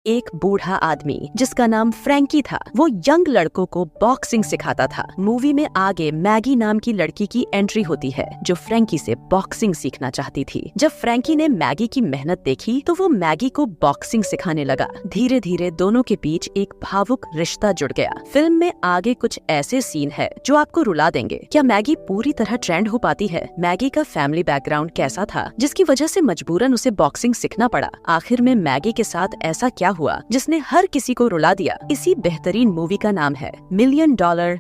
एक बूढ़ा आदमी जिसका नाम फ्रैंकी था। वो यंग लड़कों को बॉक्सिंग सिखाता था। मूवी में आगे मैगी नाम की लड़की की एंट्री होती है जो फ्रैंकी से बॉक्सिंग सीखना चाहती थी। जब फ्रैंकी ने मैगी की मेहनत देखी तो वो मैगी को बॉक्सिंग सिखाने लगा। धीरे धीरे दोनों के बीच एक भावुक रिश्ता जुड़ गया। फिल्म में आगे कुछ ऐसे सीन है जो आपको रुला देंगे। क्या मैगी पूरी तरह ट्रेंड हो पाती है? मैगी का फैमिली बैकग्राउंड कैसा था जिसकी वजह से मजबूरन उसे बॉक्सिंग सीखना पड़ा? आखिर में मैगी के साथ ऐसा क्या हुआ जिसने हर किसी को रुला दिया? इसी बेहतरीन मूवी का नाम है $1 मिलियन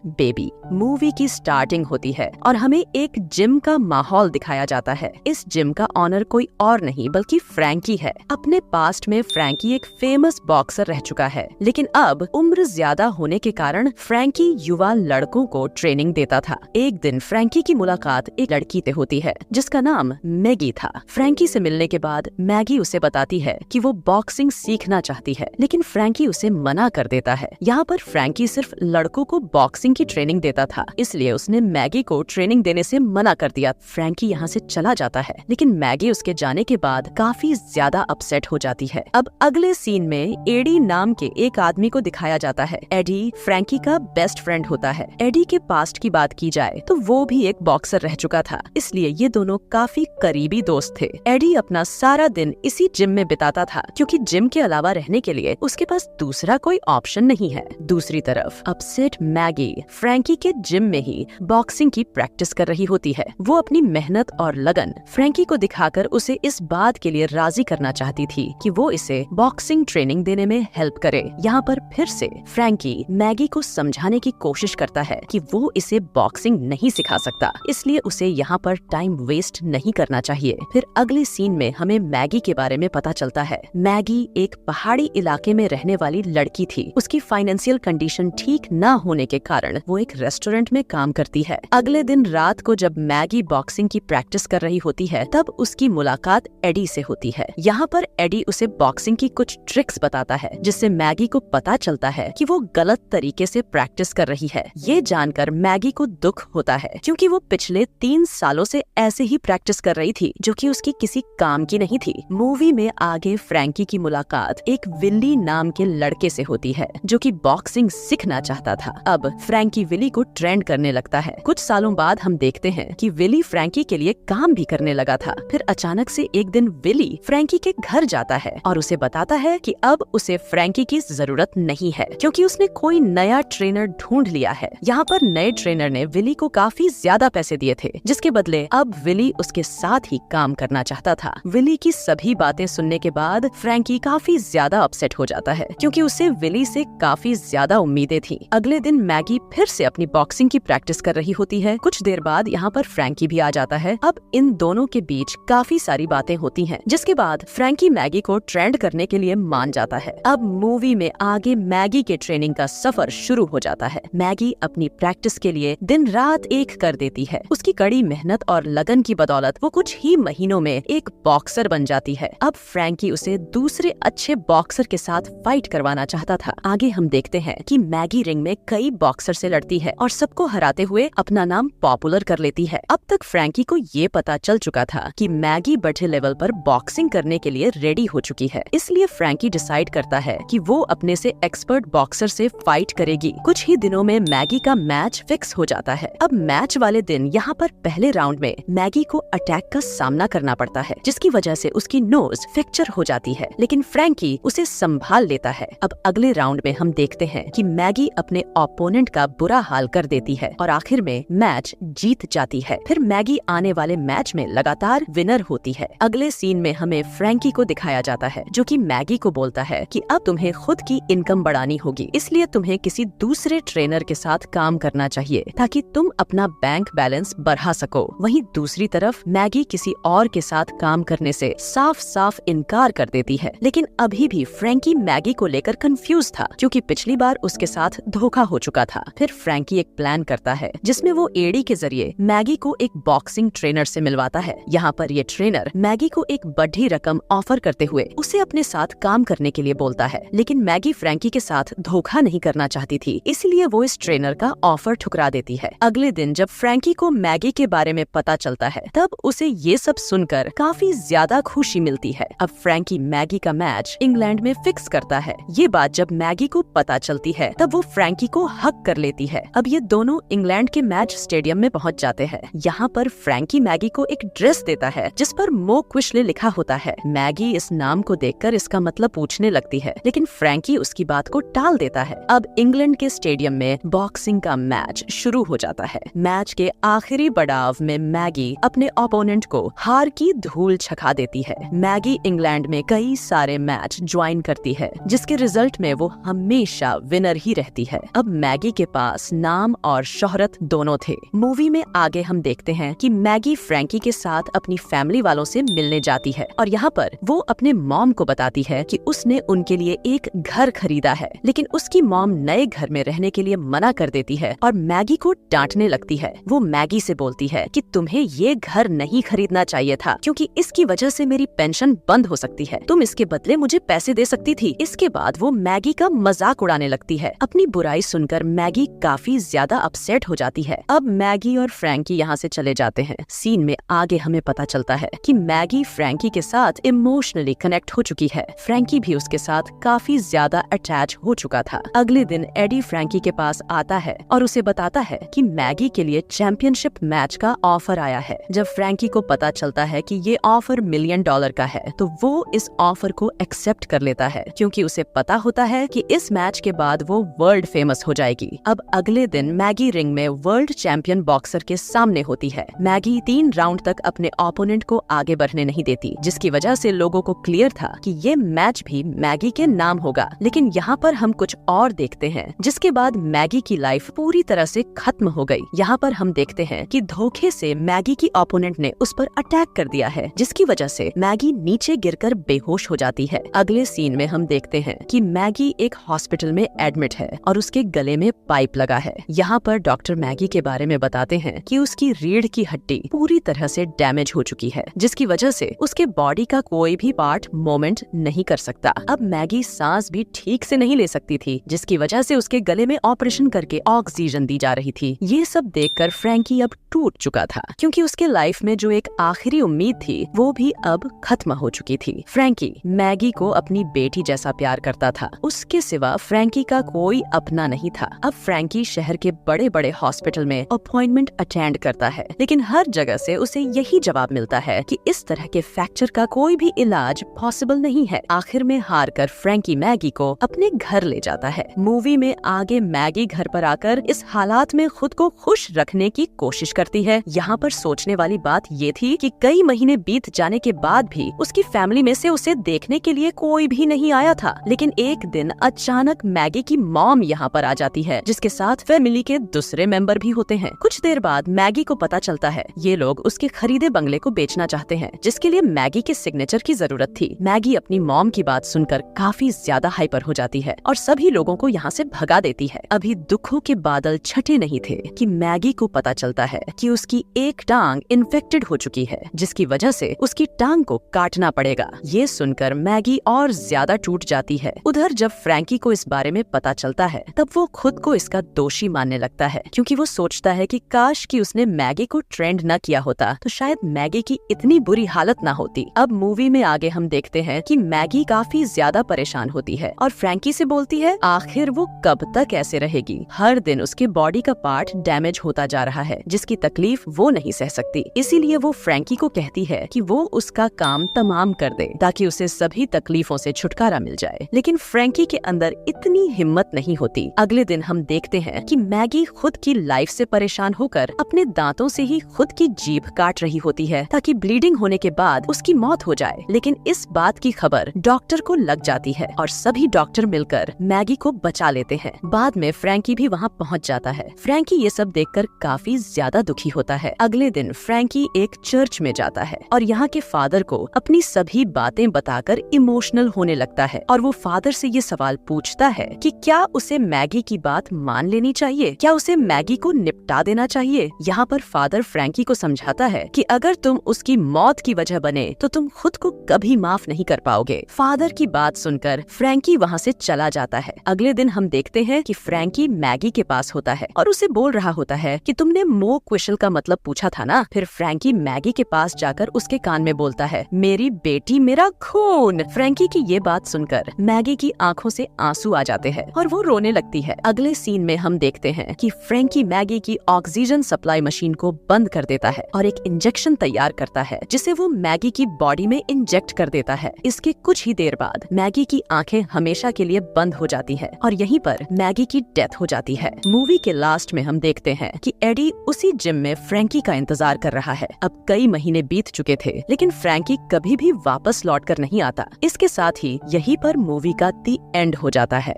बेबी। मूवी की स्टार्टिंग होती है और हमें एक जिम का माहौल दिखाया जाता है। इस जिम का ऑनर कोई और नहीं बल्कि फ्रैंकी है। अपने पास्ट में फ्रैंकी एक फेमस बॉक्सर रह चुका है, लेकिन अब उम्र ज्यादा होने के कारण फ्रैंकी युवा लड़कों को ट्रेनिंग देता था। एक दिन फ्रैंकी की मुलाकात एक लड़की से होती है जिसका नाम मैगी था। फ्रैंकी से मिलने के बाद मैगी उसे बताती है कि वो बॉक्सिंग सीखना चाहती है, लेकिन फ्रैंकी उसे मना कर देता है। यहाँ पर फ्रैंकी सिर्फ लड़कों को बॉक्सिंग की ट्रेनिंग देता था, इसलिए उसने मैगी को ट्रेनिंग देने से मना कर दिया। फ्रैंकी यहाँ से चला जाता है, लेकिन मैगी उसके जाने के बाद काफी ज्यादा अपसेट हो जाती है। अब अगले सीन में एडी नाम के एक आदमी को दिखाया जाता है। एडी फ्रैंकी का बेस्ट फ्रेंड होता है। एडी के पास्ट की बात की जाए तो वो भी एक बॉक्सर रह चुका था, इसलिए ये दोनों काफी करीबी दोस्त थे। एडी अपना सारा दिन इसी जिम में बिताता था क्योंकि जिम के अलावा रहने के लिए उसके पास दूसरा कोई ऑप्शन नहीं है। दूसरी तरफ अपसेट मैगी फ्रैंकी के जिम में ही बॉक्सिंग की प्रैक्टिस कर रही होती है। वो अपनी मेहनत और लगन फ्रैंकी को दिखाकर उसे इस बात के लिए राजी करना चाहती थी कि वो इसे बॉक्सिंग ट्रेनिंग देने में हेल्प करे। यहाँ पर फिर से फ्रैंकी मैगी को समझाने की कोशिश करता है कि वो इसे बॉक्सिंग नहीं सिखा सकता, इसलिए उसे यहाँ पर टाइम वेस्ट नहीं करना चाहिए। फिर अगले सीन में हमें मैगी के बारे में पता चलता है। मैगी एक पहाड़ी इलाके में रहने वाली लड़की थी। उसकी फाइनेंशियल कंडीशन ठीक न होने के कारण वो एक रेस्टोरेंट में काम करती है। अगले दिन रात को जब मैगी बॉक्सिंग की प्रैक्टिस कर रही होती है तब उसकी मुलाकात एडी से होती है। यहाँ पर एडी उसे बॉक्सिंग की कुछ ट्रिक्स बताता है जिससे मैगी को पता चलता है कि वो गलत तरीके से प्रैक्टिस कर रही है। ये जानकर मैगी को दुख होता है क्योंकि वो पिछले 3 सालों से ऐसे ही प्रैक्टिस कर रही थी जो कि उसकी किसी काम की नहीं थी। मूवी में आगे फ्रैंकी की मुलाकात एक विली नाम के लड़के से होती है जो कि बॉक्सिंग सीखना चाहता था। अब फ्रैंकी विली को ट्रेंड करने लगता है। कुछ सालों बाद हम देखते हैं कि विली फ्रैंकी के लिए काम भी करने लगा था। फिर अचानक से एक दिन विली फ्रैंकी के घर जाता है और उसे बताता है कि अब उसे फ्रैंकी की जरूरत नहीं है क्योंकि उसने कोई नया ट्रेनर ढूंढ लिया है। यहाँ पर नए ट्रेनर ने विली को काफी ज्यादा पैसे दिए थे, जिसके बदले अब विली उसके साथ ही काम करना चाहता था। विली की सभी बातें सुनने के बाद फ्रैंकी काफी ज्यादा अपसेट हो जाता है क्योंकि उसे विली से काफी ज्यादा उम्मीदें थी। अगले दिन मैगी फिर से अपनी बॉक्सिंग की प्रैक्टिस कर रही होती है। कुछ देर बाद यहाँ पर फ्रैंकी भी आ जाता है। अब इन दोनों के बीच काफी सारी बातें होती हैं, जिसके बाद फ्रैंकी मैगी को ट्रेंड करने के लिए मान जाता है। अब मूवी में आगे मैगी के ट्रेनिंग का सफर शुरू हो जाता है। मैगी अपनी प्रैक्टिस के लिए दिन रात एक कर देती है। उसकी कड़ी मेहनत और लगन की बदौलत वो कुछ ही महीनों में एक बॉक्सर बन जाती है। अब फ्रैंकी उसे दूसरे अच्छे बॉक्सर के साथ फाइट करवाना चाहता था। आगे हम देखते हैं कि मैगी रिंग में कई बॉक्सर से लड़ती है और सबको हराते हुए अपना नाम पॉपुलर कर लेती है। अब तक फ्रैंकी को ये पता चल चुका था कि मैगी बड़े लेवल पर बॉक्सिंग करने के लिए रेडी हो चुकी है, इसलिए फ्रैंकी डिसाइड करता है कि वो अपने से एक्सपर्ट बॉक्सर से फाइट करेगी। कुछ ही दिनों में मैगी का मैच फिक्स हो जाता है। अब मैच वाले दिन यहाँ पर पहले राउंड में मैगी को अटैक का सामना करना पड़ता है, जिसकी वजह से उसकी नोज फ्रैक्चर हो जाती है, लेकिन फ्रैंकी उसे संभाल लेता है। अब अगले राउंड में हम देखते हैं कि मैगी अपने ओपोनेंट का बुरा हाल कर देती है और आखिर में मैच जीत जाती है। फिर मैगी आने वाले मैच में लगातार विनर होती है। अगले सीन में हमें फ्रैंकी को दिखाया जाता है जो कि मैगी को बोलता है कि अब तुम्हें खुद की इनकम बढ़ानी होगी, इसलिए तुम्हें किसी दूसरे ट्रेनर के साथ काम करना चाहिए ताकि तुम अपना बैंक बैलेंस बढ़ा सको। वहीं दूसरी तरफ मैगी किसी और के साथ काम करने से साफ साफ इनकार कर देती है, लेकिन अभी भी फ्रैंकी मैगी को लेकर कंफ्यूज था क्योंकि पिछली बार उसके साथ धोखा हो चुका था। फिर फ्रैंकी एक प्लान करता है जिसमें वो एडी के जरिए मैगी को एक बॉक्सिंग ट्रेनर से मिलवाता है। यहाँ पर ये ट्रेनर मैगी को एक बड़ी रकम ऑफर करते हुए उसे अपने साथ काम करने के लिए बोलता है, लेकिन मैगी फ्रैंकी के साथ धोखा नहीं करना चाहती थी, इसलिए वो इस ट्रेनर का ऑफर ठुकरा देती है। अगले दिन जब फ्रैंकी को मैगी के बारे में पता चलता है तब उसे ये सब सुनकर काफी ज्यादा खुशी मिलती है। अब फ्रैंकी मैगी का मैच इंग्लैंड इंग्लैंड में फिक्स करता है। ये बात जब मैगी को पता चलती है तब वो फ्रैंकी को हक कर लेती है। अब ये दोनों इंग्लैंड के मैच स्टेडियम में पहुंच जाते हैं। यहाँ पर फ्रैंकी मैगी को एक ड्रेस देता है जिस पर मो क्विशले लिखा होता है। मैगी इस नाम को देखकर इसका मतलब पूछने लगती है, लेकिन फ्रैंकी उसकी बात को टाल देता है। अब इंग्लैंड के स्टेडियम में बॉक्सिंग का मैच शुरू हो जाता है। मैच के आखिरी पड़ाव में मैगी अपने ओपोनेंट को हार की धूल छका देती है। मैगी इंग्लैंड में कई सारे मैच ज्वाइन करती है, जिसके रिजल्ट में वो हमेशा विनर ही रहती है। अब मैगी के पास नाम और शोहरत दोनों थे। मूवी में आगे हम देखते हैं कि मैगी फ्रैंकी के साथ अपनी फैमिली वालों से मिलने जाती है और यहाँ पर वो अपने मॉम को बताती है कि उसने उनके लिए एक घर खरीदा है, लेकिन उसकी मॉम नए घर में रहने के लिए मना कर देती है और मैगी को डांटने लगती है। वो मैगी से बोलती है कि तुम्हें ये घर नहीं खरीदना चाहिए था, क्योंकि इसकी वजह से मेरी पेंशन बंद हो सकती है। तुम इसके बदले मुझे पैसे दे सकती थी। इसके बाद वो मैगी का मजाक उड़ाने लगती है। अपनी बुराई सुनकर मैगी काफी ज्यादा अपसेट हो जाती है। अब मैगी और फ्रैंकी यहाँ से चले जाते हैं। सीन में आगे हमें पता चलता है कि मैगी फ्रैंकी के साथ इमोशनली कनेक्ट हो चुकी है। फ्रैंकी भी उसके साथ काफी ज्यादा अटैच हो चुका था। अगले दिन एडी फ्रैंकी के पास आता है और उसे बताता है कि मैगी के लिए चैंपियनशिप मैच का ऑफर आया है। जब फ्रैंकी को पता चलता है कि ये ऑफर $1 मिलियन का है, तो वो इस ऑफर को एक्सेप्ट कर लेता है, क्योंकि उसे पता होता है कि इस मैच के बाद वो वर्ल्ड फेमस हो जाएगी। अब अगले दिन मैगी रिंग में वर्ल्ड चैंपियन बॉक्सर के सामने होती है। मैगी 3 राउंड तक अपने ओपोनेंट को आगे बढ़ने नहीं देती, जिसकी वजह से लोगों को क्लियर था कि ये मैच भी मैगी के नाम होगा। लेकिन यहाँ पर हम कुछ और देखते हैं, जिसके बाद मैगी की लाइफ पूरी तरह से खत्म हो गई। यहाँ पर हम देखते हैं कि धोखे से मैगी की ओपोनेंट ने उस पर अटैक कर दिया है, जिसकी वजह से मैगी नीचे गिरकर बेहोश हो जाती है। अगले सीन में हम देखते हैं कि मैगी एक हॉस्पिटल में एडमिट है और उसके गले में पाइप लगा है। यहाँ पर डॉक्टर मैगी के बारे में बताते हैं कि उसकी रीढ़ की हड्डी पूरी तरह से डैमेज हो चुकी है, जिसकी वजह से उसके बॉडी का कोई भी पार्ट मूवमेंट नहीं कर सकता। अब मैगी सांस भी ठीक से नहीं ले सकती थी, जिसकी वजह से उसके गले में ऑपरेशन करके ऑक्सीजन दी जा रही थी। ये सब देखकर फ्रैंकी अब टूट चुका था, क्योंकि उसके लाइफ में जो एक आखिरी उम्मीद थी वो भी अब खत्म हो चुकी थी। फ्रैंकी मैगी को अपनी बेटी जैसा प्यार करता था। उसके सिवा फ्रैंकी का कोई अपना नहीं था। अब फ्रैंकी शहर के बड़े बड़े हॉस्पिटल में अपॉइंटमेंट अटेंड करता है, लेकिन हर जगह से उसे यही जवाब मिलता है कि इस तरह के फ्रैक्चर का कोई भी इलाज पॉसिबल नहीं है। आखिर में हार कर फ्रैंकी मैगी को अपने घर ले जाता है। मूवी में आगे मैगी घर पर आकर इस हालात में खुद को खुश रखने की कोशिश करती है। यहाँ पर सोचने वाली बात ये थी कि कई महीने बीत जाने के बाद भी उसकी फैमिली में से उसे देखने के लिए कोई भी नहीं आया था। लेकिन एक दिन अचानक मैगी की मॉम यहाँ पर आ जाती है, जिसके साथ फैमिली के दूसरे मेंबर भी होते हैं। कुछ देर बाद मैगी को पता चलता है ये लोग उसके खरीदे बंगले को बेचना चाहते हैं, जिसके लिए मैगी के सिग्नेचर की जरूरत थी। मैगी अपनी मॉम की बात सुनकर काफी ज्यादा हाइपर हो जाती है और सभी लोगों को यहाँ से भगा देती है। अभी दुखों के बादल छटे नहीं थे कि मैगी को पता चलता है कि उसकी एक टांग इन्फेक्टेड हो चुकी है, जिसकी वजह से उसकी टांग को काटना पड़ेगा। ये सुनकर मैगी और ज्यादा टूट जाती है। उधर जब फ्रैंकी को इस बारे में पता चलता है तब वो खुद को इसका दोषी मानने लगता है, क्योंकि वो सोचता है कि काश कि उसने मैगी को ट्रेंड न किया होता तो शायद मैगी की इतनी बुरी हालत ना होती। अब मूवी में आगे हम देखते हैं कि मैगी काफी ज्यादा परेशान होती है और फ्रैंकी से बोलती है आखिर वो कब तक ऐसे रहेगी। हर दिन उसके बॉडी का पार्ट डैमेज होता जा रहा है, जिसकी तकलीफ वो नहीं सह सकती। इसीलिए वो फ्रैंकी को कहती है कि वो उसका काम तमाम कर दे ताकि उसे सभी तकलीफों से छुटकारा मिल जाए। लेकिन फ्रैंकी के अंदर इतनी हिम्मत नहीं होती। अगले दिन हम देखते हैं कि मैगी खुद की लाइफ से परेशान होकर अपने दांतों से ही खुद की जीभ काट रही होती है ताकि ब्लीडिंग होने के बाद उसकी मौत हो जाए। लेकिन इस बात की खबर डॉक्टर को लग जाती है और सभी डॉक्टर मिलकर मैगी को बचा लेते हैं। बाद में फ्रैंकी भी वहाँ पहुँच जाता है। फ्रैंकी ये सब देखकर काफी ज्यादा दुखी होता है। अगले दिन फ्रैंकी एक चर्च में जाता है और यहाँ के फादर को अपनी सभी बातें बताकर इमोशनल होने लगता है और वो फादर से ये सवाल पूछता है कि क्या उसे मैगी की बात मान लेनी चाहिए, क्या उसे मैगी को निपटा देना चाहिए। यहाँ पर फादर फ्रैंकी को समझाता है कि अगर तुम उसकी मौत की वजह बने तो तुम खुद को कभी माफ नहीं कर पाओगे। फादर की बात सुनकर फ्रैंकी वहाँ से चला जाता है। अगले दिन हम देखते हैं कि फ्रैंकी मैगी के पास होता है और उसे बोल रहा होता है कि तुमने मो क्विशल का मतलब पूछा था ना। फिर फ्रैंकी मैगी के पास जाकर उसके कान में बोलता है मेरी बेटी मेरा खून। फ्रैंकी की ये बात सुनकर मैगी की आंखों से आंसू आ जाते हैं और वो रोने लगती है। अगले सीन में हम देखते हैं कि फ्रैंकी मैगी की ऑक्सीजन सप्लाई मशीन को बंद कर देता है और एक इंजेक्शन तैयार करता है जिसे वो मैगी की बॉडी में इंजेक्ट कर देता है। इसके कुछ ही देर बाद मैगी की आंखें हमेशा के लिए बंद हो जाती है और यहीं पर मैगी की डेथ हो जाती है। मूवी के लास्ट में हम देखते हैं कि एडी उसी जिम में फ्रैंकी का इंतजार कर रहा है। अब कई महीने बीत चुके थे लेकिन फ्रैंकी कभी भी वापस लौट कर नहीं आता। इसके साथ ही यहीं पर मूवी का दी एंड हो जाता है।